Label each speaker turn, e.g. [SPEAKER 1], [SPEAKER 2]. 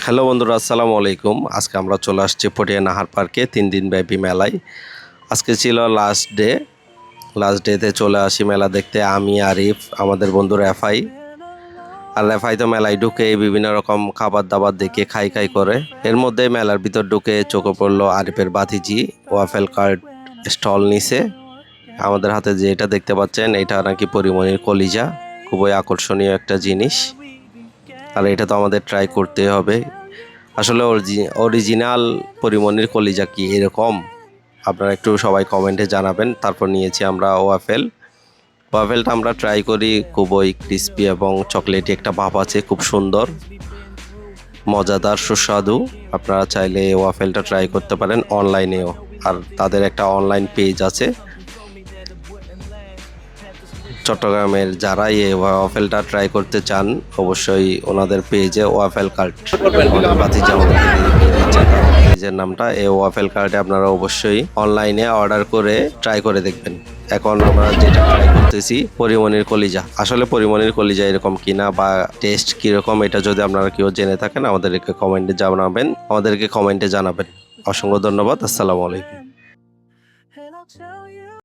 [SPEAKER 1] Hello বন্ধুরা, আসসালামু আলাইকুম। আজকে আমরা চলে আসছি পটিয়া নাহার পার্কে 3 দিন ব্যাপী মেলায়। আজকে ছিল লাস্ট ডেতে চলে আসি মেলা দেখতে আমি, আরিফ, আমাদের বন্ধু রেফাই। আর রেফাই তো মেলায় ঢুকে বিভিন্ন রকম খাবার দাবার দেখে খাই খাই করে। এর মধ্যে মেলার ভিতর ঢুকে চোখে পড়লো আরিফের ভাতিজি ওয়াফেল কার্ড স্টল নিছে। আমাদের হাতে যে এটা দেখতে পাচ্ছেন, এটা নাকি পরিমণির কলিজা, খুবই আকর্ষণীয় একটা জিনিস। আর এটা তো আমাদের ট্রাই করতে হবে। আসলে অরিজিনাল পরিমণির কলিজা কি এরকম? আপনারা একটু সবাই কমেন্টে জানাবেন। তারপর নিয়েছি আমরা ওয়াফেলটা আমরা ট্রাই করি, খুবই ক্রিস্পি এবং চকলেটি একটা ভাব আছে, খুব সুন্দর, মজাদার, সুস্বাদু। আপনারা চাইলে ওয়াফেলটা ট্রাই করতে পারেন অনলাইনেও। আর তাদের একটা অনলাইন পেজ আছে। চট্টগ্রামের যারাই এই ওয়াফেলটা ট্রাই করতে চান, অবশ্যই ওনাদের পেজে ওয়াফেল কার্ড বাতিজা আমাদেরকে দিয়ে দিচ্ছেন পেজের নামটা। এই ওয়াফেল কার্ডে আপনারা অবশ্যই অনলাইনে অর্ডার করে ট্রাই করে দেখবেন। এখন আমরা যেটা ট্রাই করতেছি পরিমণির কলিজা। আসলে পরিমণির কলিজা এরকম কিনা বা টেস্ট কিরকম, এটা যদি আপনারা কেউ জেনে থাকেন আমাদেরকে কমেন্টে জানাবেন। অসংখ্য ধন্যবাদ। আসসালামু আলাইকুম।